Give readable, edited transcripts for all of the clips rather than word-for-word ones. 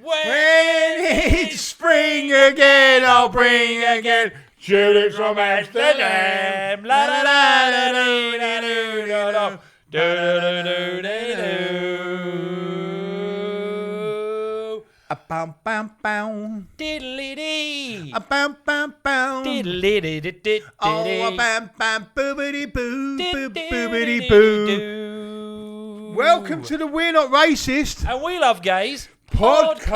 When it's spring again, I'll bring again tulips from Amsterdam. La la la la la la la a bam bam bam. Diddly dee. A bam bam bam. Diddly dee dee dee. Oh, a bam bam boobity boo boobity boo. Welcome to the We're Not Racist And We Love Gays podcast.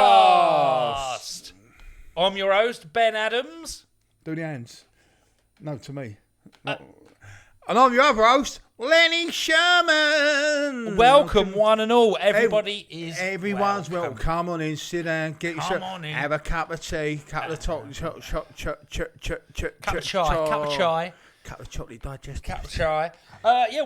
I'm your host, Ben Adams. Do the hands. No, to me. And I'm your other host, Lenny Sherman. Welcome, one and all. Everyone's welcome. Come on in, sit down, get yourself. on in. Have a cup of tea, couple of Cup of chai. Cup of chocolate digestive. Cup of chai.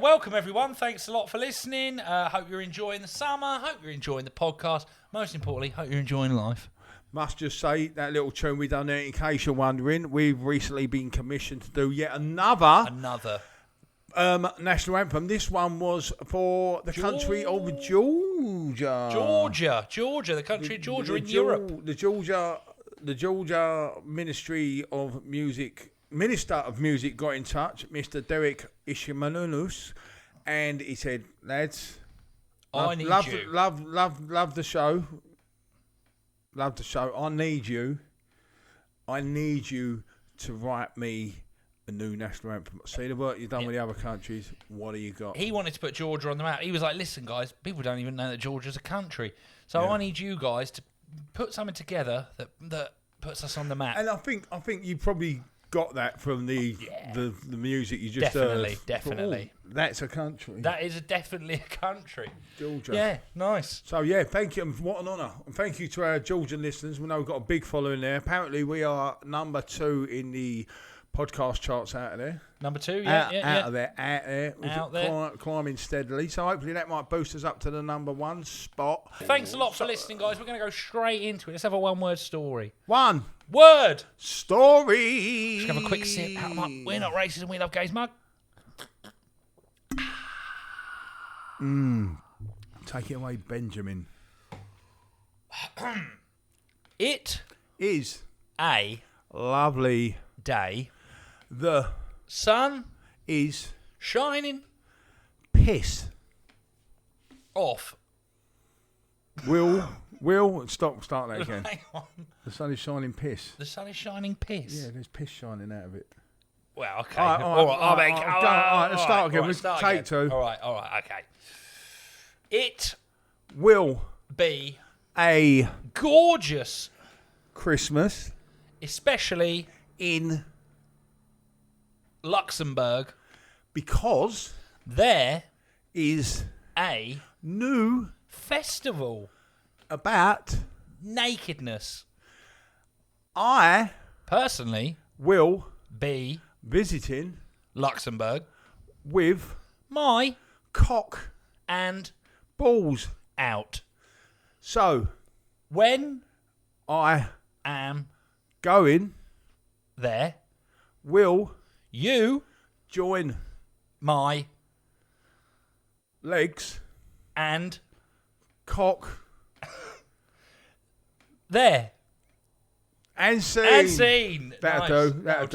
Welcome everyone. Thanks a lot for listening. Hope you're enjoying the summer. Hope you're enjoying the podcast. Most importantly, hope you're enjoying life. Must just say, that little tune we done there, in case you're wondering, we've recently been commissioned to do yet another national anthem. This one was for the country of Georgia. Georgia, the country of Georgia in Europe. The Georgia Ministry of Music, Minister of Music got in touch, Mr. Derek Ishimanunus, and he said, lads, love the show. Love the show. I need you to write me a new national anthem. See the work you've done with the other countries. What do you got? He wanted to put Georgia on the map. He was like, listen, guys, people don't even know that Georgia's a country. So I need you guys to put something together that puts us on the map. And I think you probably got that from the music you just heard. Definitely. That's a country. That is definitely a country. Georgia. Yeah, nice. So, thank you. What an honour. And thank you to our Georgian listeners. We know we've got a big following there. Apparently, we are number 2 in the podcast charts out of there. Number 2, Out there. Out there. Climbing steadily. So, hopefully, that might boost us up to the number 1 spot. Thanks a lot for listening, guys. We're going to go straight into it. Let's have a one-word story. One word story. Just have a quick sip out of my We're Not Racist and We Love Gays mug. Take it away, Benjamin. It is a lovely day. The sun is shining piss off. Start that again. Hang on. The sun is shining piss. The sun is shining piss. Yeah, there's piss shining out of it. Well, okay. All right, let's start again. We'll take 2. All right, okay. It will be a gorgeous Christmas, especially in Luxembourg, because there is a new festival about nakedness. I personally will be visiting Luxembourg with my cock and balls out. So when I am going there, will you join my legs and cock there and scene. That'll do. That's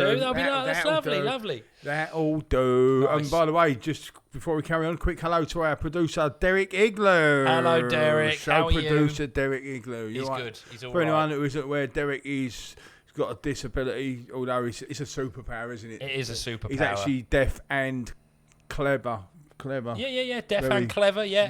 lovely. That'll do. Nice. And by the way, just before we carry on, a quick hello to our producer, Derek Igloo. Hello, Derek. How are you? Producer Derek Igloo. He's good. He's all For anyone right. who isn't aware, Derek he's got a disability, although it's a superpower, isn't it? It is a superpower. He's actually deaf and clever. Yeah. Deaf and clever, yeah.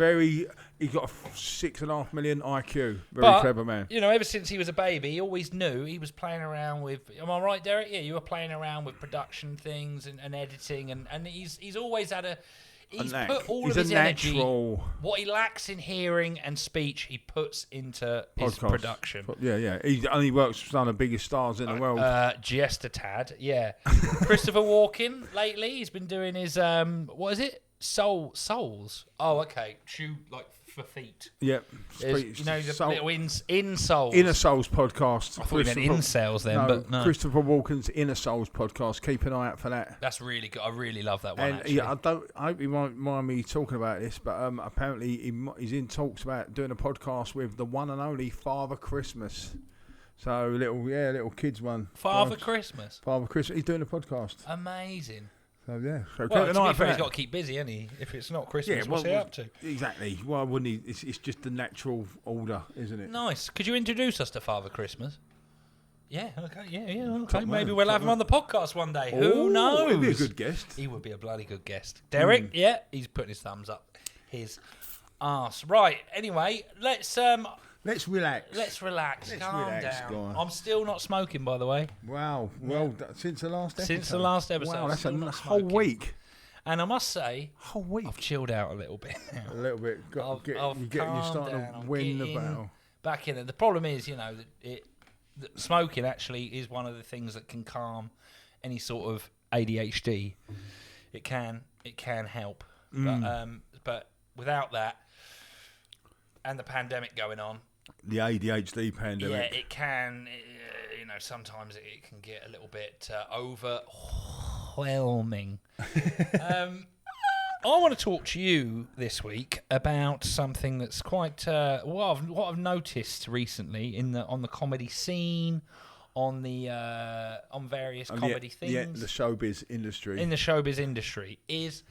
He's got a 6.5 million IQ. Very clever man. You know, ever since he was a baby, he always knew he was playing around with. Am I right, Derek? Yeah, you were playing around with production things and editing, and he's always had a. He's put all of his energy, what he lacks in hearing and speech, he puts into his production. Yeah. He only works with some of the biggest stars in the world. Just a tad, yeah. Christopher Walken lately, he's been doing his what is it? Souls. Oh, okay. for feet. Yep. You know, the little insoles. Inner Souls podcast. I thought you meant incels then, but no. Christopher Walken's Inner Souls podcast. Keep an eye out for that. That's really good. I really love that one, and actually. yeah, I hope you won't mind me talking about this, but apparently he's in talks about doing a podcast with the one and only Father Christmas. So little kids one. Father Christmas. He's doing a podcast. Amazing. So yeah. So well, to be fair, he's got to keep busy, hasn't he? If it's not Christmas, what's he up to? Exactly. Why wouldn't he? It's just the natural order, isn't it? Nice. Could you introduce us to Father Christmas? Yeah. Okay. Yeah. Okay. Maybe we'll have him on the podcast one day. Who knows? He'd be a good guest. He would be a bloody good guest. Derek. Yeah. He's putting his thumbs up his arse. Right. Anyway, let's relax. Calm down. I'm still not smoking, by the way. Wow. Well, since the last episode. Since the last episode. Wow, that's a whole week. And I must say, whole week. I've chilled out a little bit now. A little bit. You're starting to win the battle. Back in it. The problem is, that smoking actually is one of the things that can calm any sort of ADHD. It can help. But without that, and the pandemic going on, the ADHD pandemic. Yeah, it can. Sometimes it can get a little bit overwhelming. I want to talk to you this week about something that's quite what I've noticed recently on the comedy scene, on various comedy things. Yeah, the showbiz industry. In the showbiz industry is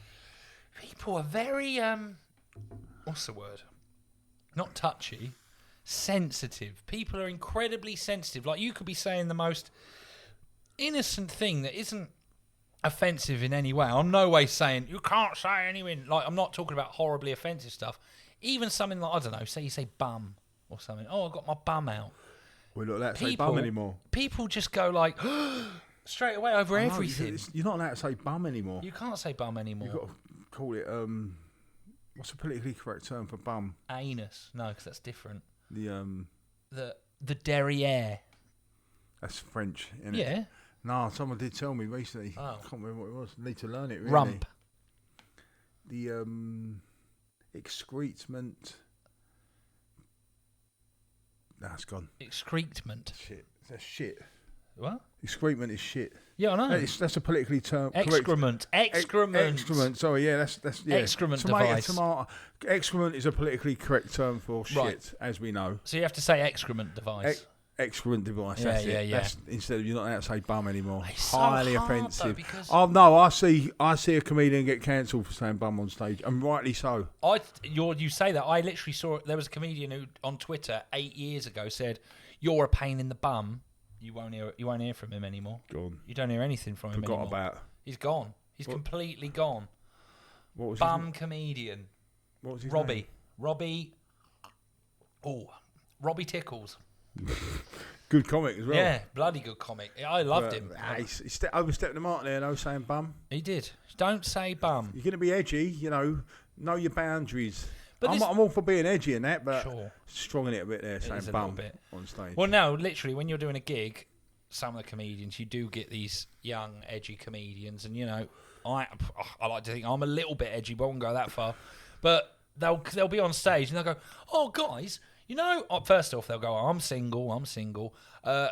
people are very what's the word? Not touchy. Sensitive. People are incredibly sensitive. Like, you could be saying the most innocent thing that isn't offensive in any way. I'm no way saying you can't say anything. Like, I'm not talking about horribly offensive stuff. Even something like, I don't know, say you say bum or something. Oh, I got my bum out. We're not allowed to say bum anymore. People just go like straight away over everything. You're not allowed to say bum anymore. You can't say bum anymore. You've got to call it what's the politically correct term for bum? Anus. No, because that's different. The derriere. That's French, isn't it? Yeah. No, someone did tell me recently. Oh. I can't remember what it was. Need to learn it. Really. Rump. The excrement. Nah, it's gone. Excrement. Shit. That's shit. What? Excrement is shit. Yeah, I know. That's a politically term. Excrement. Excrement. Sorry, yeah, that's yeah. Excrement device. Tomato. Excrement is a politically correct term for shit, as we know. So you have to say excrement device. Excrement device. Yeah, that's yeah, it. yeah. That's, instead of, you're not allowed to say bum anymore. It's highly so hard, offensive. though, because No, I see a comedian get cancelled for saying bum on stage, and rightly so. You say that. I literally saw there was a comedian who on Twitter 8 years ago said, "You're a pain in the bum." You won't hear from him anymore. Gone. You don't hear anything from him anymore. Forgot about. He's gone. He's completely gone. What was bum comedian? What was his name? Robbie Tickles. Good comic as well. Yeah, bloody good comic. I loved him. He overstepped the mark there, saying bum. He did. Don't say bum. You're going to be edgy, know your boundaries. But I'm all for being edgy and that, but strong in it a bit there, saying bum on stage. Well, no, literally, when you're doing a gig, some of the comedians, you do get these young, edgy comedians, and I like to think I'm a little bit edgy, but I won't go that far. But they'll be on stage and they'll go, "Oh, guys, first off they'll go, I'm single,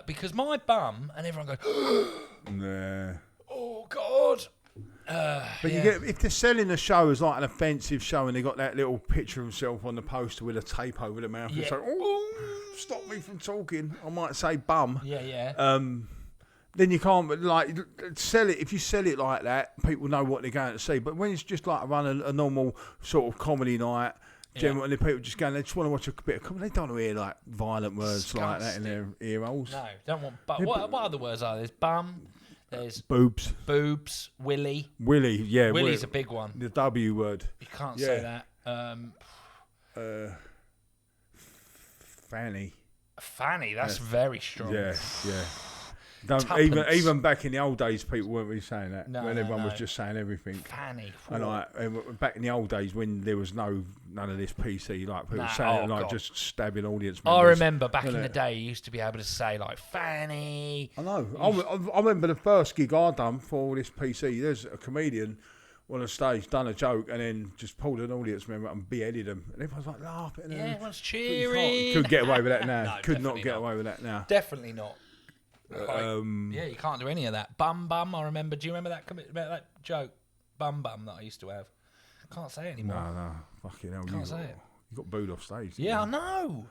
because my bum," and everyone goes, "Nah." Oh God. But you get, if they're selling the show as like an offensive show and they got that little picture of himself on the poster with a tape over the mouth, it's like, "Oh, stop me from talking," I might say bum. Yeah. Then you can't sell it. If you sell it like that, people know what they're going to see. But when it's just like a normal sort of comedy night, generally, and people just they just want to watch a bit of comedy. They don't want to hear like violent words like that in their ear holes. No, don't want. But what other words are there? There's bum. There's boobs, willy. Yeah, Willy's a big one. The W word. You can't say that. Fanny. That's very strong. Yeah. Even back in the old days, people weren't really saying that. When everyone was just saying everything. Fanny. And back in the old days when there was none of this PC, like people saying it, just stabbing audience members. I remember back in the day, you used to be able to say like Fanny. I know. I remember the first gig I done for all this PC. There's a comedian on a stage, done a joke, and then just pulled an audience member and beheaded them. And everyone's like laughing. Yeah, everyone's cheering. Could get away with that now. No, Could not get away with that now. Definitely not. Yeah, you can't do any of that. Bum bum. I remember. Do you remember that joke? Bum bum that I used to have. Can't say it anymore. No. Fucking hell. Can't say it. You got booed off stage. Yeah, I know.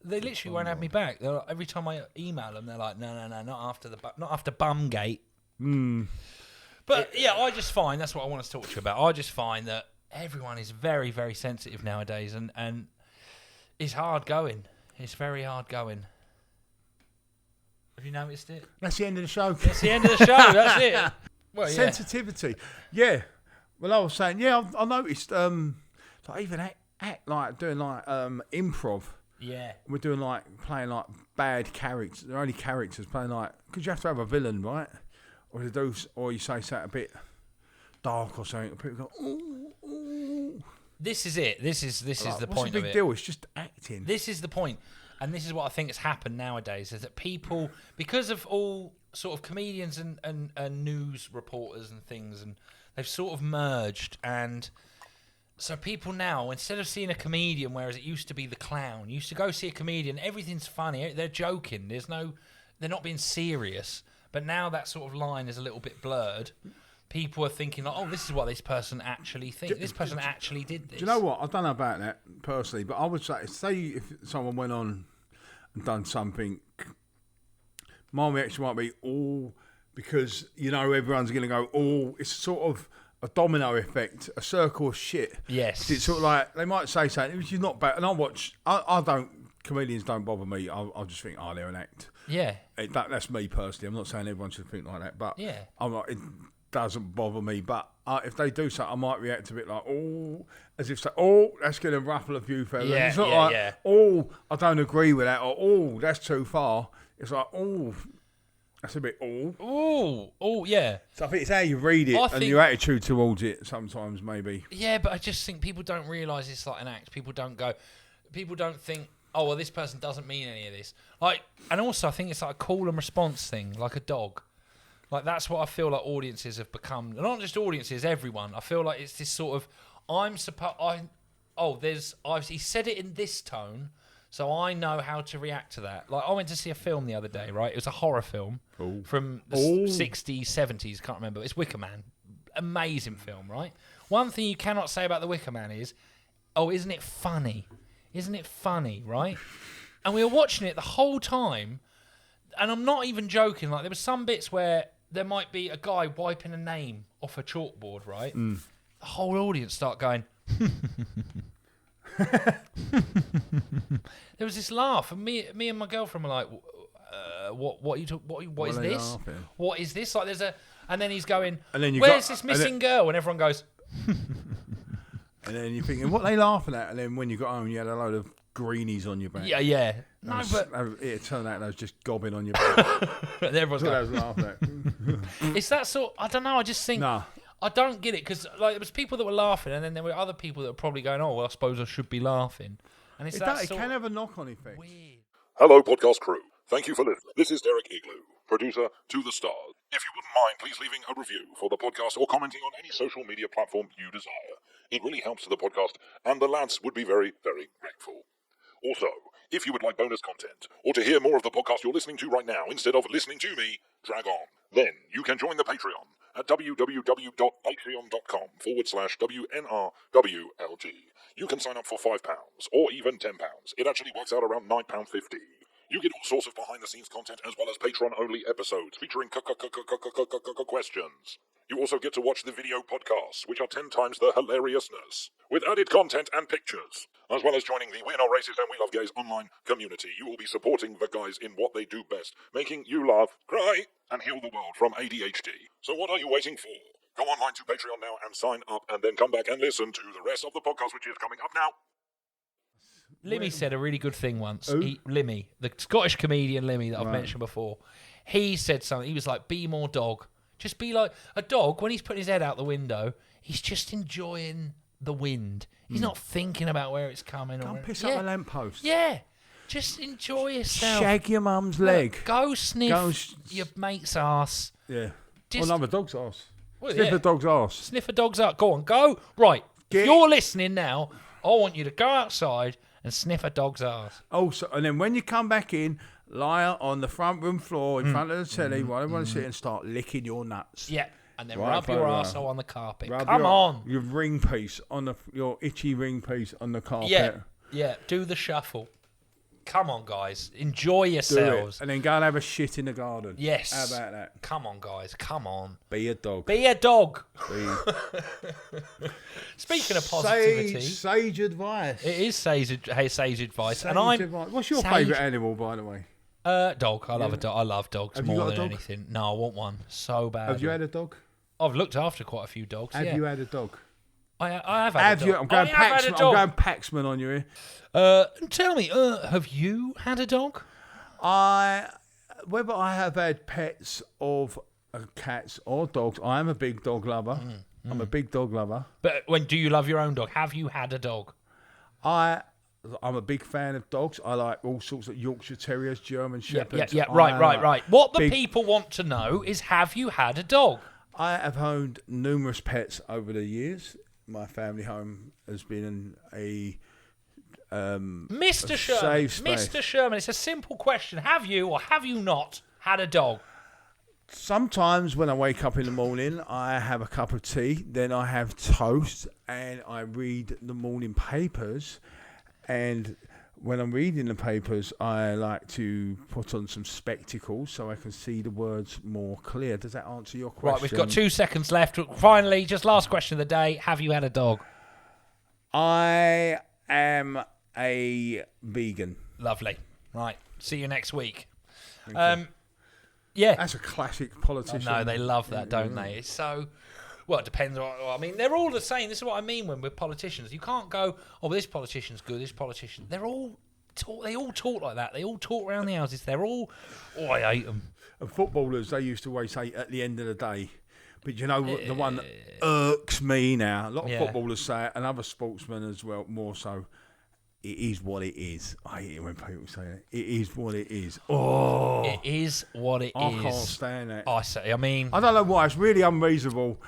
They literally won't have me back. Like, every time I email them, they're like, no, not after Bumgate. But yeah, I just find that's what I want to talk to you about. I just find that everyone is very, very sensitive nowadays, and it's hard going. It's very hard going. Have you noticed it? That's the end of the show. That's the end of the show. That's it. Well, sensitivity. Yeah. Well, I was saying, I noticed. Like even act like doing like improv. Yeah. We're doing like playing like bad characters. They're only characters playing like because you have to have a villain, right? Or you say something a bit dark or something. People go, ooh. This is it. This is the point of it. What's the big deal? It's just acting. This is the point. And this is what I think has happened nowadays, is that people, because of all sort of comedians and news reporters and things, and they've sort of merged, and so people now, instead of seeing a comedian, whereas it used to be the clown, you used to go see a comedian, everything's funny, they're joking, they're not being serious, but now that sort of line is a little bit blurred. People are thinking, like, oh, this is what this person actually thinks. This person actually did this. Do you know what? I don't know about that personally, but I would say if someone went on and done something, my reaction might be, because, everyone's going to go, it's sort of a domino effect, a circle of shit. Yes. It's sort of like, they might say something, which is not bad. And comedians don't bother me. I just think, they're an act. Yeah. That's me personally. I'm not saying everyone should think like that, but yeah. I'm like, doesn't bother me, but if they do something, I might react a bit like, as if, that's going to ruffle a few feathers. Yeah, it's not I don't agree with that, or, that's too far. It's like, that's a bit, yeah. So I think it's how you read it and your attitude towards it sometimes, maybe. Yeah, but I just think people don't realise it's like an act. People don't think, this person doesn't mean any of this. Like, and also I think it's like a call and response thing, like a dog. Like, that's what I feel like audiences have become. Not just audiences, everyone. I feel like it's this sort of, he said it in this tone, so I know how to react to that. Like, I went to see a film the other day, right? It was a horror film from the 60s, 70s, can't remember. It's Wicker Man. Amazing film, right? One thing you cannot say about the Wicker Man is, isn't it funny? Isn't it funny, right? And we were watching it the whole time, and I'm not even joking. Like, there were some bits where there might be a guy wiping a name off a chalkboard, right? The whole audience start going. There was this laugh, and me and my girlfriend were like, "What is this? Laughing? What is this?" Like, there's and then he's going, and then "Where's this missing girl?" And everyone goes. And then you're thinking, what are they laughing at? And then when you got home, you had a load of greenies on your back. Yeah. No, but it turned out they was just gobbing on your back. And everyone's going, laughing at. It's that sort. I don't know. I just think I don't get it, because like there was people that were laughing, and then there were other people that were probably going, "Oh, well, I suppose I should be laughing." And it can have a knock-on effect. Weird. Hello, podcast crew. Thank you for listening. This is Derek Igloo, producer to the stars. If you wouldn't mind, please leaving a review for the podcast or commenting on any social media platform you desire. It really helps the podcast, and the lads would be very, very grateful. Also, if you would like bonus content, or to hear more of the podcast you're listening to right now instead of listening to me, drag on. Then you can join the Patreon at www.patreon.com/WNRWLG. You can sign up for £5 or even £10. It actually works out around £9.50. You get all sorts of behind-the-scenes content as well as Patreon-only episodes featuring questions. You also get to watch the video podcasts, which are 10 times the hilariousness, with added content and pictures. As well as joining the We're Not Racist and We Love Gays online community, you will be supporting the guys in what they do best, making you laugh, cry, and heal the world from ADHD. So what are you waiting for? Go online to Patreon now and sign up, and then come back and listen to the rest of the podcast, which is coming up now. Limmy said a really good thing once. Limmy, the Scottish comedian Limmy that I've mentioned before, he said something. He was like, be more dog. Just be like a dog. When he's putting his head out the window, he's just enjoying the wind. He's not thinking about where it's coming. Go and piss up a lamppost. Yeah. Just enjoy yourself. Shag your mum's leg. Go sniff your mate's ass. Yeah. Or another dog's ass. Well, Sniff a dog's arse. Sniff a dog's arse. Go on, go. Right. If you're listening now, I want you to go outside and sniff a dog's arse. Also, and then when you come back in, lie on the front room floor in front of the telly while everyone's sitting and start licking your nuts. Yeah. And then rub your arsehole on the carpet. Come on. Your ring piece on your itchy ring piece on the carpet. Yeah. Do the shuffle. Come on, guys. Enjoy yourselves. And then go and have a shit in the garden. Yes. How about that? Come on, guys. Come on. Be a dog. Be a dog. Speaking of positivity. Sage advice. It is sage advice. Advice. What's your favourite animal, by the way? Dog. I love a dog. I love dogs more than anything. No, I want one so bad. Have you had a dog? I've looked after quite a few dogs. Have you had a dog? I have had a dog. I'm going Paxman on you here. Tell me, have you had a dog? Whether I have had pets of cats or dogs, I am a big dog lover. I'm a big dog lover. But do you love your own dog? Have you had a dog? I'm a big fan of dogs. I like all sorts of Yorkshire Terriers, German Shepherds. Yeah. Right. What the people want to know is, have you had a dog? I have owned numerous pets over the years. My family home has been a Mr. Sherman. Mr. Sherman, it's a simple question. Have you or have you not had a dog? Sometimes when I wake up in the morning, I have a cup of tea, then I have toast, and I read the morning papers. And when I'm reading the papers, I like to put on some spectacles so I can see the words more clear. Does that answer your question? Right, we've got 2 seconds left. Finally, just last question of the day. Have you had a dog? I am a vegan. Lovely. Right. See you next week. Yeah. That's a classic politician. No, they love that, don't they? It's so... Well, it depends. I mean, they're all the same. This is what I mean when we're politicians. You can't go, oh, this politician's good, this politician... They all talk like that. They all talk around the houses. They're all... Oh, I hate them. And footballers, they used to always say at the end of the day... But you know, the one that irks me now, a lot of footballers say it, and other sportsmen as well, more so, it is what it is. I hate it when people say it. It is what it is. Oh. It is what it is. I can't stand that. I mean... I don't know why. It's really unreasonable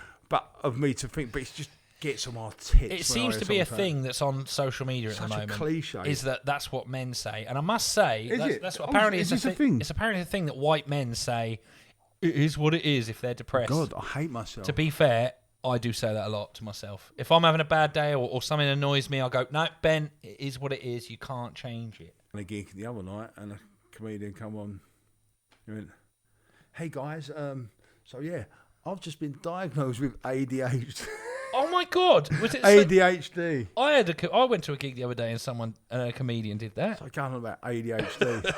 of me to think, but it just gets on my tits. It seems to be a thing that's on social media at the moment. Such a cliche. Is that's what men say. And I must say, that's what apparently is a thing. It's apparently a thing that white men say, it is what it is if they're depressed. God, I hate myself. To be fair, I do say that a lot to myself. If I'm having a bad day or something annoys me, I'll go, no, Ben, it is what it is. You can't change it. On a gig the other night, and a comedian come on. He went, hey guys, so yeah, I've just been diagnosed with ADHD. Oh my God! Was it ADHD? I went to a gig the other day and a comedian did that. So I going on about ADHD.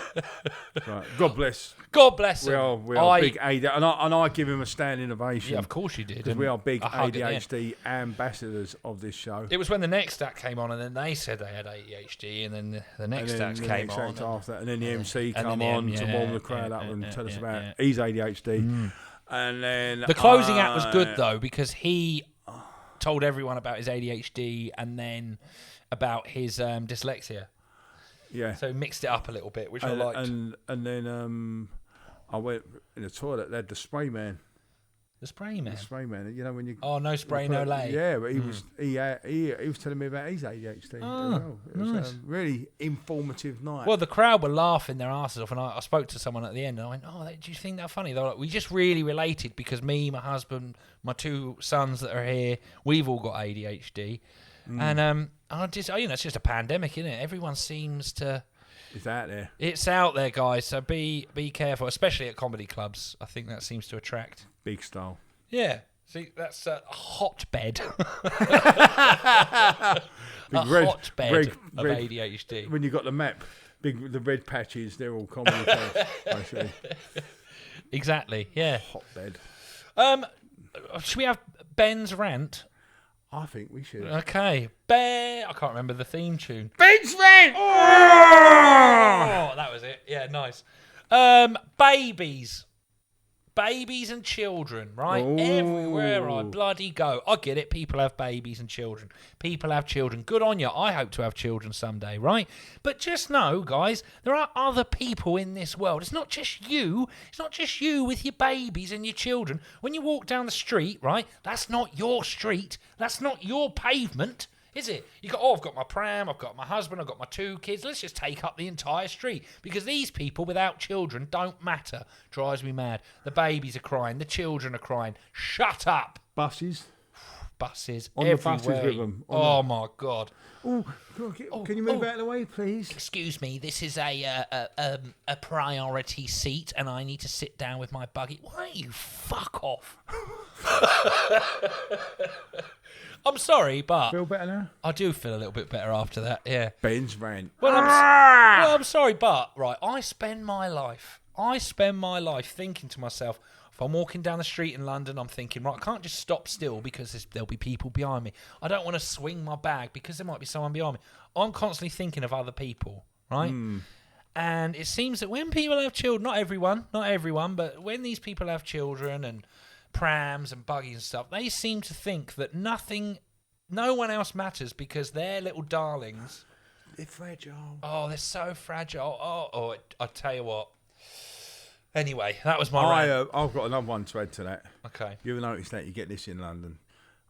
Right. God bless. God bless him. We are big ADHD, and I give him a standing ovation. Yeah, of course you did. Because we are big ADHD ambassadors of this show. It was when the next act came on, and then they said they had ADHD, and then the next act came on. After that, and then the MC come on to warm the crowd up and tell us about his ADHD. And then the closing act was good though, because he told everyone about his ADHD and then about his dyslexia. Yeah. So mixed it up a little bit, which I liked. And then I went in the toilet. They had the spray man. The spray man. The spray man. You know when you. Oh, no spray, no lay. Yeah, but he was telling me about his ADHD. Oh, it was a really informative night. Well, the crowd were laughing their asses off, and I spoke to someone at the end, and I went, "Oh, do you think that funny?" They were like, "We just really related because me, my husband, my 2 sons that are here, we've all got ADHD, and I just, it's just a pandemic, isn't it? Everyone seems to." It's out there. It's out there, guys. So be careful, especially at comedy clubs. I think that seems to attract big style. Yeah. See, that's a hotbed. Hotbed of ADHD. When you got the map, the red patches, they're all comedy clubs. Basically. Exactly. Yeah. Hotbed. Should we have Ben's rant? I think we should. Okay. Ben, I can't remember the theme tune. Ben's rant! Oh, that was it. Yeah, nice. Babies. Babies and children, right? Ooh. Everywhere I bloody go. I get it. People have babies and children. People have children. Good on you. I hope to have children someday, right? But just know, guys, there are other people in this world. It's not just you. It's not just you with your babies and your children. When you walk down the street, right, that's not your street. That's not your pavement. Is it? You go, I've got my pram, I've got my husband, I've got my 2 kids. Let's just take up the entire street. Because these people without children don't matter. Drives me mad. The babies are crying. The children are crying. Shut up. Buses. Buses. On everywhere. the buses with them. Oh, my God. Oh, can you move out of the way, please? Excuse me, this is a priority seat and I need to sit down with my buggy. Why don't you fuck off? I'm sorry, but... Feel better now? I do feel a little bit better after that, yeah. Ben's rant. Well, I'm sorry, but, right, I spend my life thinking to myself, if I'm walking down the street in London, I'm thinking, right, I can't just stop still because there'll be people behind me. I don't want to swing my bag because there might be someone behind me. I'm constantly thinking of other people, right? And it seems that when people have children, not everyone, but when these people have children and prams and buggies and stuff, they seem to think that no one else matters because they're little darlings. They're fragile. Oh, they're so fragile. Oh, I tell you what. Anyway, that was my rant. I've got another one to add to that. Okay. You ever notice that? You get this in London.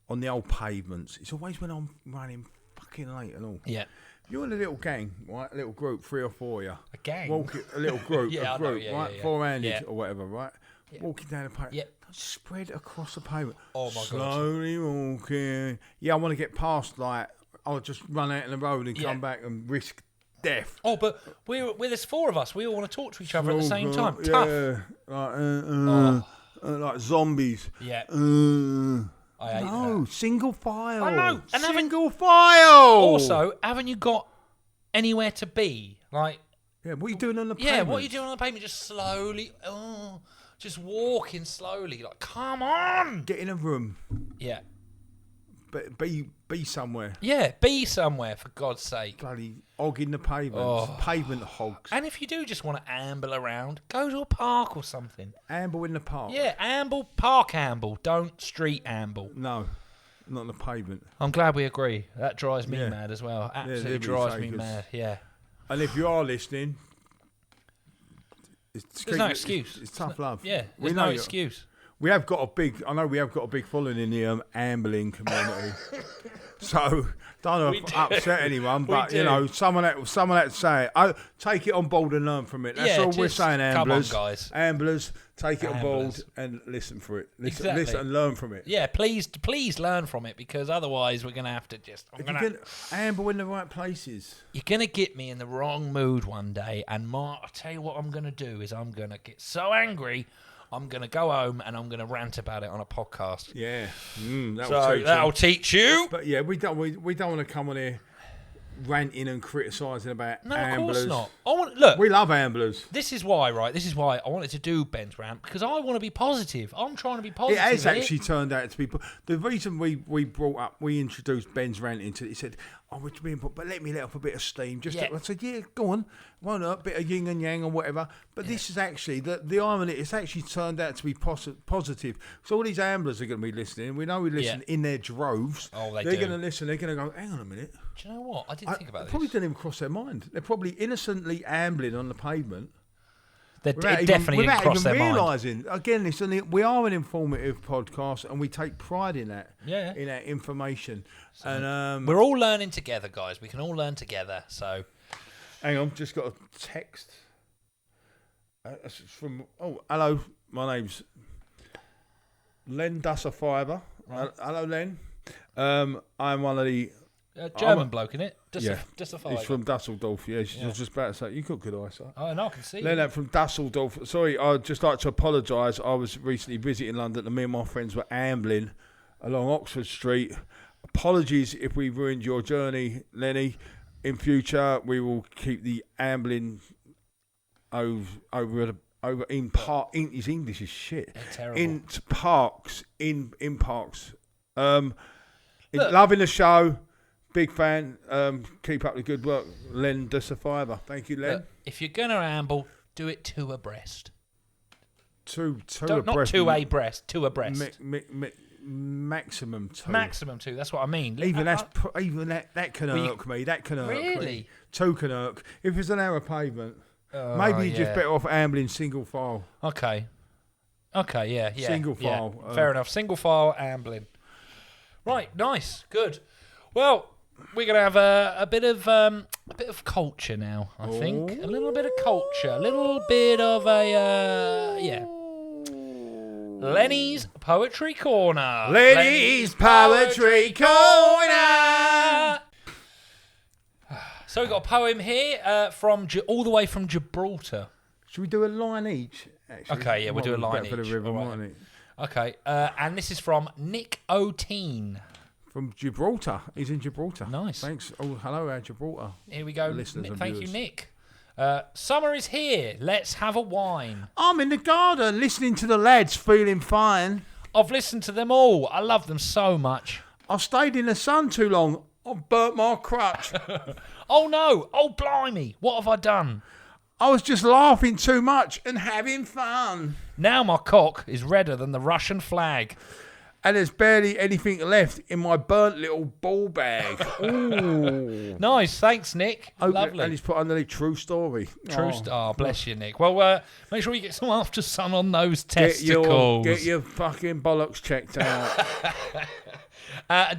On the old pavements, it's always when I'm running fucking late and all. Yeah. You're in a little gang, right? A little group, 3 or 4 of you. A gang? A little group, Yeah, I know, right? yeah. 4-handed or whatever, right? Yeah. Walking down the pavement. Yeah. Spread across the pavement. Oh, my God. Slowly walking. Yeah, I want to get past, like, I'll just run out in the road and come back and risk death. Oh, but there's 4 of us. We all want to talk to each other at the same time. Yeah. Tough. Like zombies. Yeah. I hate No, that. single file. I know. And single file. Also, haven't you got anywhere to be? Like, yeah, what are you doing on the pavement? yeah, what are you doing on the pavement? Just slowly, just walking slowly. Like, come on. Get in a room. Yeah. But be somewhere. Yeah, be somewhere, for God's sake. Bloody hogging the pavement. Pavement hogs. And if you do just want to amble around, go to a park or something. Amble in the park. Yeah, park amble. Don't street amble. No, not on the pavement. I'm glad we agree. That drives me mad as well. Absolutely drives me takers. mad, yeah. And if you are listening, There's no excuse. It's tough love. Yeah, We there's know no you- excuse. We have got a big following in the Ambling community. So don't We do. upset anyone, We but do. you know, someone that say it. Take it on board and learn from it. That's Yeah, all we're just saying, come on, Amblers. guys. Amblers, take it on board Amblers. and listen for it. Exactly. Listen and learn from it. Yeah, please learn from it because otherwise we're going to have to just... If you can amble in the right places. You're going to get me in the wrong mood one day and I'll tell you what I'm going to do is I'm going to get so angry, I'm going to go home and I'm going to rant about it on a podcast. Yeah. That'll teach you. But yeah, we don't want to come on here ranting and criticising about No, amblers. of course not. Look, We love amblers. this is why I wanted to do Ben's rant because I want to be positive. I'm trying to be positive. It has here. actually turned out to be. The reason we introduced Ben's rant into it, he said, "Oh, but let me let off a bit of steam." I said, "Yeah, go on, why not? A bit of yin and yang or whatever." But this is actually the irony. It's actually turned out to be positive. So all these amblers are going to be listening. We know we listen in their droves. Oh, they're going to listen. They're going to go, "Hang on a minute." Do you know what? I didn't think about this. Probably didn't even cross their mind. They're probably innocently ambling on the pavement. It definitely didn't cross their mind. Realising, again, we are an informative podcast and we take pride in that. Yeah. In that information. So, and we're all learning together, guys. We can all learn together. So, hang on, just got a text. It's from hello, my name's Len Dusser Fiber. Hello, Len. I'm one of the German bloke, innit? Just a fiver. He's from Dusseldorf. Yeah, I was just about to say, you got good eyesight. Oh, no, I can see. Leonard from Dusseldorf. Sorry, I'd just like to apologise. I was recently visiting London and me and my friends were ambling along Oxford Street. Apologies if we ruined your journey, Lenny. In future, we will keep the ambling over in park. His English is shit. They're terrible. In parks. Loving the show. Big fan. Keep up the good work. Len de Survivor. Thank you, Len. Look, if you're going to amble, do it 2 abreast. Two Not two abreast, two abreast. Maximum two. Maximum two. That's what I mean. Even that can irk me. That can irk me. Really? Two can irk. If it's an hour pavement, maybe you're just better off ambling single file. Okay. Yeah. Single file. Yeah. Fair enough. Single file ambling. Right. Nice. Good. Well, we're gonna have a bit of culture now. I think a little bit of culture, a little bit of Lenny's Poetry Corner. Lenny's Poetry Corner. So we've got a poem here from all the way from Gibraltar. Should we do a line each? Actually? Okay, yeah, we'll do a line each. For the rhythm, right. won't it? Okay, and this is from Nick O'Teen. From Gibraltar. He's in Gibraltar. Nice. Thanks. Oh, hello, Gibraltar. Here we go. Listeners and Thank you, viewers. Nick. Summer is here. Let's have a wine. I'm in the garden listening to the lads, feeling fine. I've listened to them all. I love them so much. I've stayed in the sun too long. I've burnt my crutch. Oh no. Oh blimey. What have I done? I was just laughing too much and having fun. Now my cock is redder than the Russian flag. And there's barely anything left in my burnt little ball bag. Ooh. Nice, thanks, Nick. Lovely. And he's put underneath true story. Oh, bless you, Nick. Well, make sure you get some after sun on those testicles. Get your fucking bollocks checked out.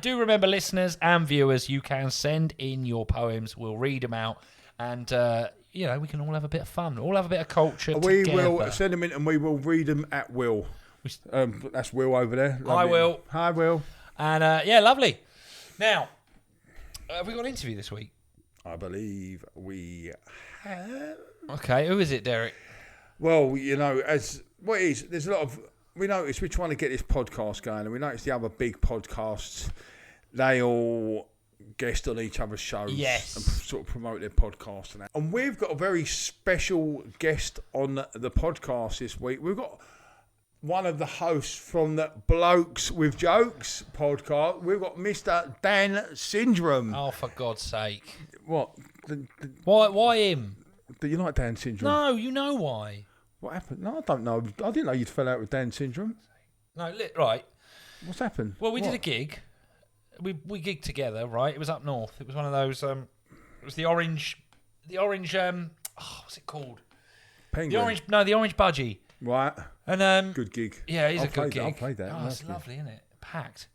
Do remember, listeners and viewers, you can send in your poems. We'll read them out, and we can all have a bit of fun. All have a bit of culture. We together. will send them in, and we will read them at will. That's Will over there. Hi, Will. Hi, Will. And lovely. Now, have we got an interview this week? I believe we have. Okay, who is it, Derek? Well, there's a lot of. We notice we're trying to get this podcast going, and we notice the other big podcasts, they all guest on each other's shows. Yes. And sort of promote their podcast and that. And we've got a very special guest on the podcast this week. We've got one of the hosts from the Blokes With Jokes podcast. We've got Mr. Dan Syndrome. Oh, for God's sake. What? Why him? Do you like Dan Syndrome? No, you know why. What happened? No, I don't know. I didn't know you'd fell out with Dan Syndrome. No, right. What's happened? Well, we did a gig. We gigged together, right? It was up north. It was one of those. It was the orange. What's it called? Penguin. The orange budgie. Right. And good gig. Yeah, it's a good gig. I'll play that. Oh, it's lovely, isn't it? Packed.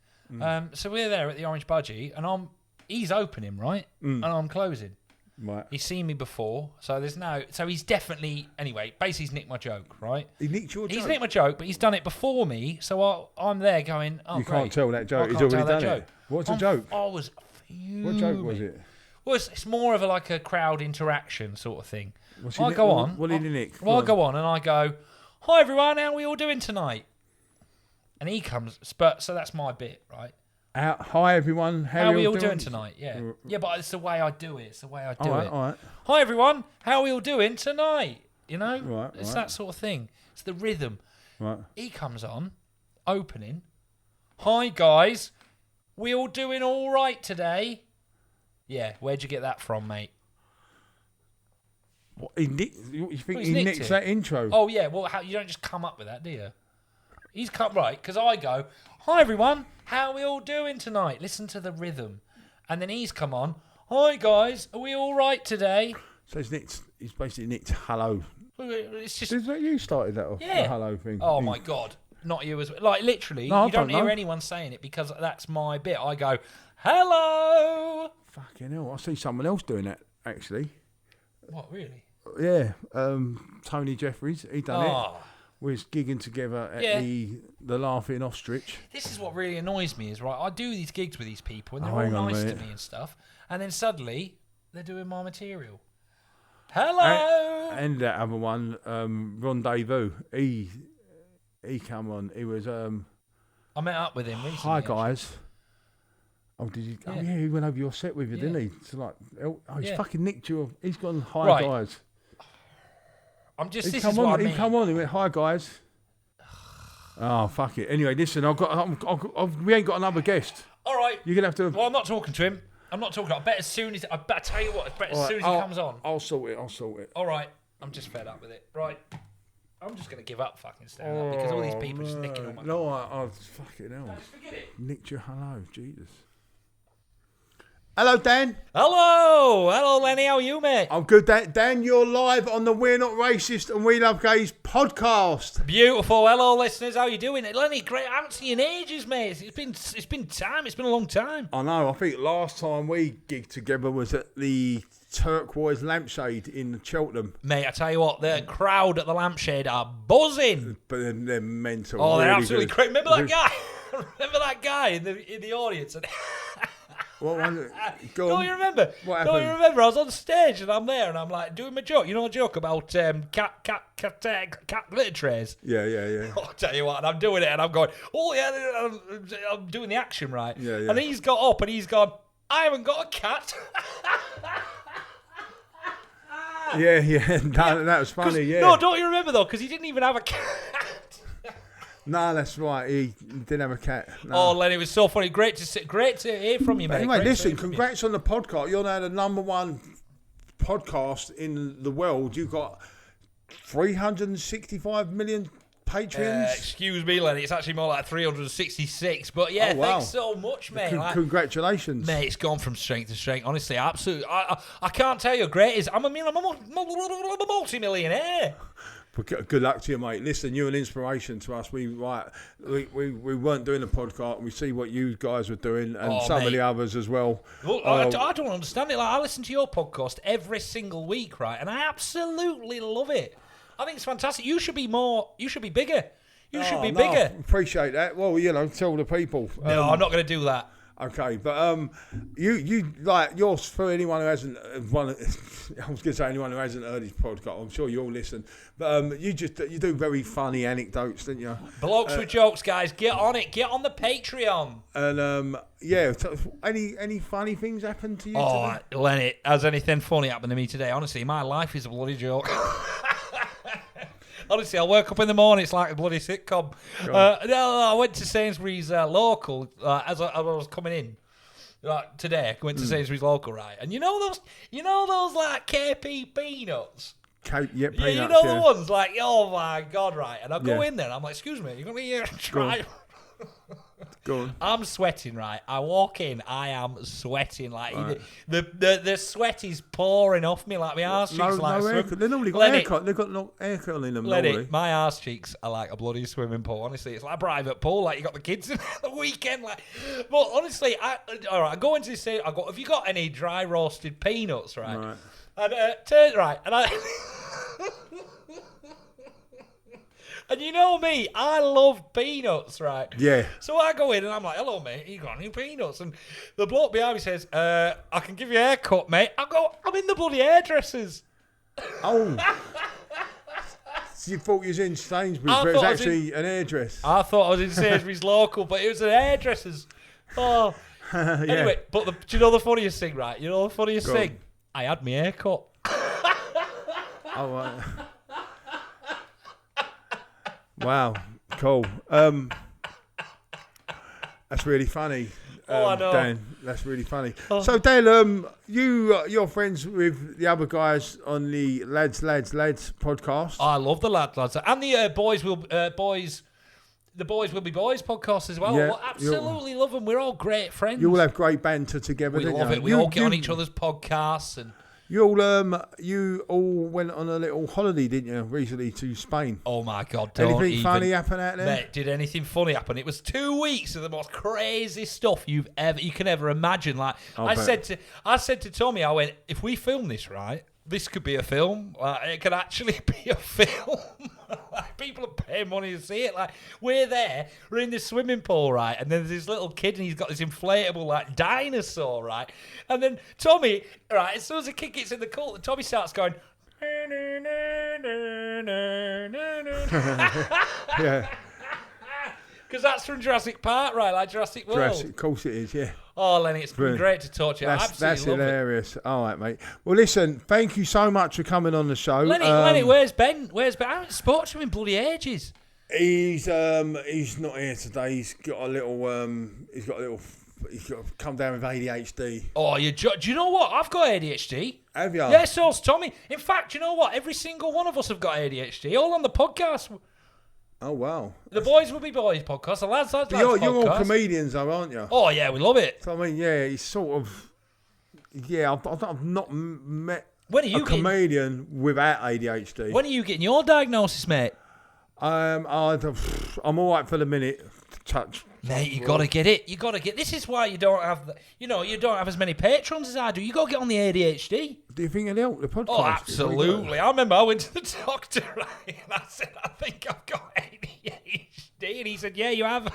So we're there at the orange budgie, and he's opening, right? And I'm closing. Right. He's seen me before, so he's definitely, anyway, basically he's nicked my joke, right? He nicked your joke? He's nicked my joke, but he's done it before me, so I'm there going, oh, you great. can't tell that joke. He's already done it. What's a joke? I was fuming. What joke was it? Well, it's more of a crowd interaction sort of thing. I go on. What did he nick? Well, I go on and I go, hi everyone, how are we all doing tonight? And he comes, so that's my bit, right? Hi everyone, how are we all doing tonight? Yeah, but it's the way I do it. All right. Hi everyone, how are we all doing tonight? Right, it's that sort of thing. It's the rhythm. Right. He comes on, opening. Hi guys, we all doing all right today? Yeah, where'd you get that from, mate? What, you think he nicked nicks that intro? Oh yeah, well you don't just come up with that, do you? He's come right because I go, hi everyone, how are we all doing tonight? Listen to the rhythm, and then he's come on. Hi guys, are we all right today? So he's basically nicked hello. It's just. Is that you started that off? Yeah. The hello thing. Oh my God, not you as well. Like literally, no, you don't hear anyone saying it because that's my bit. I go, hello. Fucking hell! I see someone else doing that actually. What really? Yeah, Tony Jeffries. He done it. We was gigging together at the Laughing Ostrich. This is what really annoys me is, right, I do these gigs with these people and they're all nice to me and stuff, and then suddenly they're doing my material. Hello! And that other one, Rendezvous, he come on. He was... I met up with him recently. Hi, guys. Oh, did you? Yeah. Oh, yeah, he went over your set with you, didn't he? So like, he's fucking nicked you. He's gone, hi, guys. I'm just. He come on. He went, hi guys. Oh fuck it. Anyway, listen. We ain't got another guest. All right. You're gonna have to. Well, I'm not talking to him. I bet as soon as I tell you what. As soon as he comes on. I'll sort it. All right. I'm just fed up with it. Right. I'm just going to give up fucking stand-up because all these people are just nicking all my... No, I fucking hell. Just forget it. Nicked your hello, Jesus. Hello, Dan. Hello, Lenny. How are you, mate? I'm good, Dan. Dan, you're live on the We're Not Racist and We Love Gays podcast. Beautiful. Hello, listeners. How you doing? Lenny, great. I haven't seen you in ages, mate. It's been time. It's been a long time. I know. I think last time we gigged together was at the Turquoise Lampshade in Cheltenham. Mate, I tell you what, the crowd at the lampshade are buzzing. But they're mental. Oh, they're really absolutely good. crazy. Remember that guy? Remember that guy in the audience? And What was it? Go Don't on. you remember? What Don't you happened? remember? I was on stage and I'm there and I'm like doing my joke. You know a joke about cat glitter trays? Yeah. I'll tell you what, and I'm doing it and I'm going, oh yeah, I'm doing the action right. Yeah. And he's got up and he's gone, I haven't got a cat. Yeah. That was funny, yeah. No, don't you remember though? Because he didn't even have a cat. No, that's right. He didn't have a cat. No. Oh, Lenny, it was so funny. Great to hear from you, mate. Anyway, Great to listen, hear from you. congrats on the podcast. You're now the number one podcast in the world. You've got 365 million patrons. Excuse me, Lenny. It's actually more like 366. But yeah, Oh, wow. thanks so much, mate. Congratulations. Mate, it's gone from strength to strength. Honestly, absolutely. I can't tell you how great it is. I'm a multi-millionaire. Good luck to you, mate. Listen, you're an inspiration to us. We weren't doing the podcast. We see what you guys were doing, and some of the others as well. Well, I don't understand it. Like, I listen to your podcast every single week, right? And I absolutely love it. I think it's fantastic. You should be more. You should be bigger. You should be bigger. Appreciate that. Well, tell the people. No, I'm not going to do that. Okay, but you like yours for anyone who hasn't I was going to say anyone who hasn't heard his podcast. I'm sure you all listen, but you do very funny anecdotes, don't you? Blokes with Jokes, guys, get on it. Get on the Patreon. And any funny things happened to you? Oh, today? Lenny, has anything funny happened to me today? Honestly, my life is a bloody joke. Honestly, I woke up in the morning, it's like a bloody sitcom. I went to Sainsbury's local as I was coming in today. I went to Sainsbury's local, right? And you know those like KP peanuts? Peanuts, Yeah, you know the ones like, oh my God, right? And I go in there and I'm like, excuse me, you're going to try... Go on. I'm sweating, right? I walk in, I am sweating. Like the sweat is pouring off me, like my arse cheeks. They normally got haircut. They've got no haircut in them. Lenny, my arse cheeks are like a bloody swimming pool. Honestly, it's like a private pool. Like you got the kids in the weekend. Like, but honestly, I go into this. I go, have you got any dry roasted peanuts, right? And turn right, and I. And you know me, I love peanuts, right? Yeah. So I go in and I'm like, hello, mate, you got any peanuts? And the bloke behind me says, I can give you a haircut, mate. I go, I'm in the bloody hairdressers. Oh. So you thought you was in Sainsbury's, but it was actually an hairdresser. I thought I was in Sainsbury's local, but it was an hairdressers. Oh. Yeah. Anyway, but do you know the funniest thing, right? You know the funniest thing? I had my haircut. Oh, right. Wow, cool. That's really funny. I know. Dan, that's really funny. So, Dan, you're friends with the other guys on the Lads podcast. I love the lads, and the Boys Will Be Boys podcast as well. Yeah, I absolutely love them. We're all great friends. You all have great banter together. We don't love you? it. We all get on each other's podcasts and. You all went on a little holiday, didn't you, recently to Spain? Oh my God! Anything funny happen out there? Mate, did anything funny happen? It was 2 weeks of the most crazy stuff you can ever imagine. Like I said to Tommy, I went, if we film this right, this could be a film. Like, it could actually be a film. Like, people are paying money to see it. Like we're in this swimming pool, right? And then there's this little kid, and he's got this inflatable like dinosaur, right? And then Tommy, right? As soon as the kid gets in the pool, Tommy starts going. Yeah. Because that's from Jurassic Park, right? Like Jurassic World. Of course it is, yeah. Oh, Lenny, it's been great to talk to you. That's hilarious. All right, mate. Well, listen, thank you so much for coming on the show. Lenny, where's Ben? I haven't spoken to him in bloody ages. He's not here today. He's got to come down with ADHD. Oh, do you know what? I've got ADHD. Have you? Yeah, so's Tommy. In fact, you know what? Every single one of us have got ADHD, all on the podcast. Oh, wow. The Boys Will Be Boys podcast, the Lads But podcast. you're all comedians, though, aren't you? Oh, yeah, we love it. So, I mean, yeah, he's sort of... Yeah, I've not met a comedian without ADHD. When are you getting your diagnosis, mate? I'm all right for the minute. Touch. Mate, you got to get it. You got to get... This is why you don't have... you don't have as many patrons as I do. You got to get on the ADHD. Do you think it'll help the podcast? Oh, absolutely. I remember I went to the doctor, right, and I said, I think I've got ADHD. And he said, yeah, you have.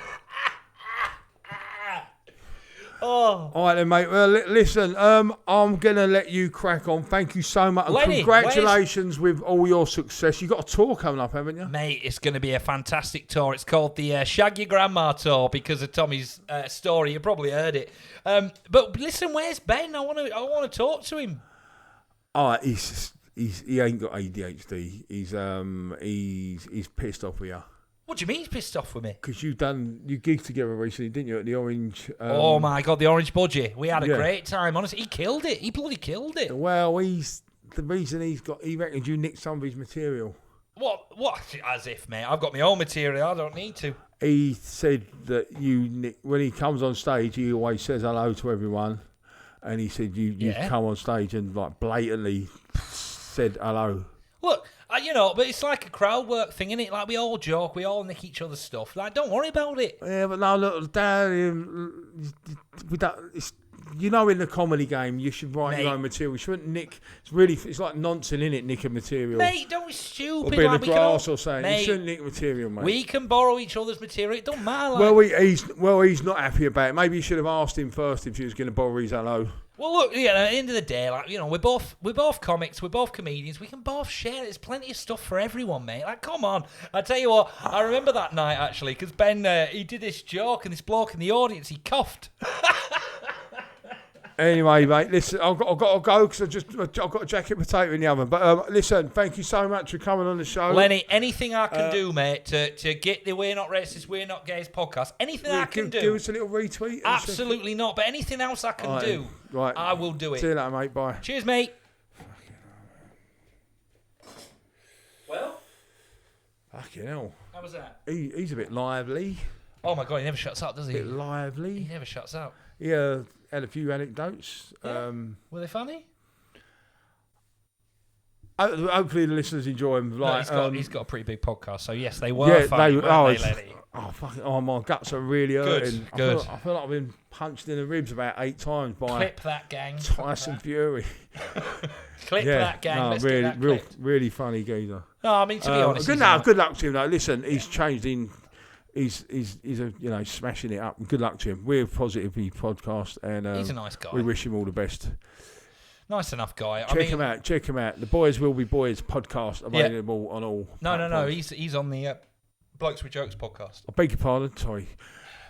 Oh. All right then, mate. Well, listen, I'm going to let you crack on. Thank you so much. And Lenny, congratulations with all your success. You've got a tour coming up, haven't you? Mate, it's going to be a fantastic tour. It's called the Shag Your Grandma Tour because of Tommy's story. You probably heard it. But listen, where's Ben? I want to talk to him. Oh, he ain't got ADHD. He's pissed off with you. What do you mean he's pissed off with me? Because you gigged together recently, didn't you, at the Orange... oh, my God, the Orange Budgie. We had a great time, honestly. He killed it. He bloody killed it. Well, the reason he reckons you nicked some of his material. What? As if, mate. I've got my own material. I don't need to. He said that when he comes on stage, he always says hello to everyone. And he said you come on stage and like blatantly said hello. Look... but it's like a crowd work thing, innit? Like, we all joke, we all nick each other's stuff. Like, don't worry about it. Yeah, but no, look, Dad, in the comedy game, you should write your own material. You shouldn't nick. It's like nonsense, innit? Nicking material. Mate, don't be stupid. Or be in the grass or something. Mate, you shouldn't nick material, mate. We can borrow each other's material. It don't matter. He's not happy about it. Maybe you should have asked him first if he was going to borrow his hello. Well, look, at the end of the day, we're both comics, we're both comedians, we can both share. There's plenty of stuff for everyone, mate. Like, come on. I tell you what, I remember that night, actually, because Ben, he did this joke, and this bloke in the audience, he coughed. Anyway, mate, listen, I've got to go because I've got a jacket potato in the oven. But listen, thank you so much for coming on the show. Lenny, anything I can do, mate, to get the We're Not Racist, We're Not Gays podcast, anything I can do. Give us a little retweet. Absolutely not, but anything else I can do, right. I will do it. See you later, mate. Bye. Cheers, mate. Well? Fucking hell. How was that? He's a bit lively. Oh, my God, he never shuts up, does he? A bit lively. He never shuts up. Yeah. Had a few anecdotes. Yeah. Were they funny? Hopefully the listeners enjoy them. Like, he's got a pretty big podcast, so yes, they were funny, weren't they, Lenny? My guts are really hurting. Good. I feel like I've been punched in the ribs about 8 times by Clip that, gang. Tyson Fury. Clip that, gang. No, Let's really, get that clipped. really funny geezer. No, I mean, to be honest. Good luck to him, though. Listen, he's changed in... He's smashing it up. Good luck to him. We're Positively Podcast, and he's a nice guy. We wish him all the best. Nice enough guy. Check him out. The Boys Will Be Boys podcast available on all. No. He's on the Blokes With Jokes podcast. I beg your pardon. Sorry.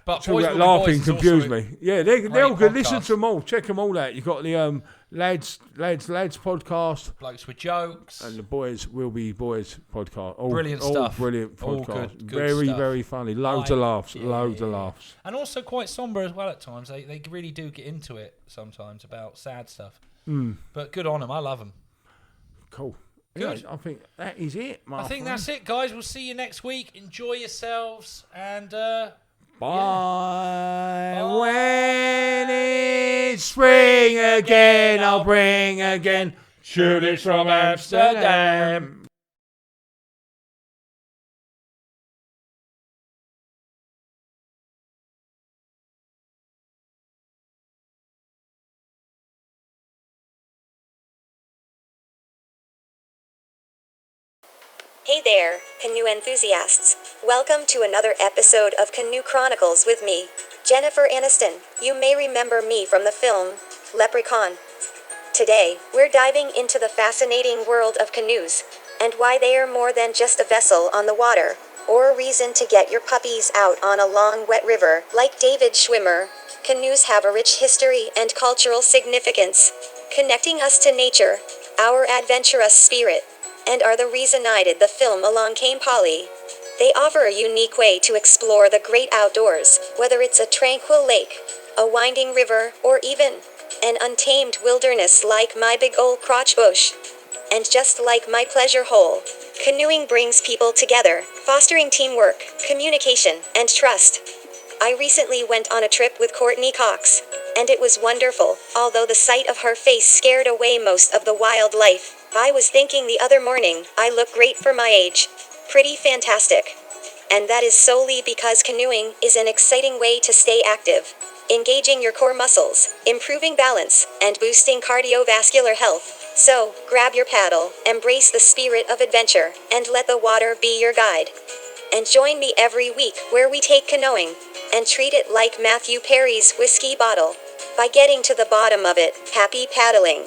But so that laughing confused me. Yeah, they're all good. Listen to them all. Check them all out. You've got the lads podcast, Blokes With Jokes, and the Boys Will Be Boys podcast. Brilliant stuff. Brilliant podcast. All good very stuff. Very funny. Loads of laughs. Loads of laughs. And also quite somber as well at times. They really do get into it sometimes about sad stuff. But good on them. I love them. Cool. Good. Yeah, I think that is it. I think that's it, guys. We'll see you next week. Enjoy yourselves and. Bye. When it's spring again, I'll bring again shooters from Amsterdam. Hey there, canoe enthusiasts. Welcome to another episode of Canoe Chronicles with me, Jennifer Aniston. You may remember me from the film Leprechaun. Today, we're diving into the fascinating world of canoes, and why they are more than just a vessel on the water, or a reason to get your puppies out on a long wet river. Like David Schwimmer, canoes have a rich history and cultural significance, connecting us to nature, our adventurous spirit, and are the reason I did the film Along Came Polly. They offer a unique way to explore the great outdoors, whether it's a tranquil lake, a winding river, or even an untamed wilderness like my big ol' crotch bush. And just like my pleasure hole, canoeing brings people together, fostering teamwork, communication, and trust. I recently went on a trip with Courtney Cox, and it was wonderful, although the sight of her face scared away most of the wildlife. I was thinking the other morning, I look great for my age. Pretty fantastic. And that is solely because canoeing is an exciting way to stay active, engaging your core muscles, improving balance, and boosting cardiovascular health. So, grab your paddle, embrace the spirit of adventure, and let the water be your guide. And join me every week where we take canoeing and treat it like Matthew Perry's whiskey bottle. By getting to the bottom of it, happy paddling.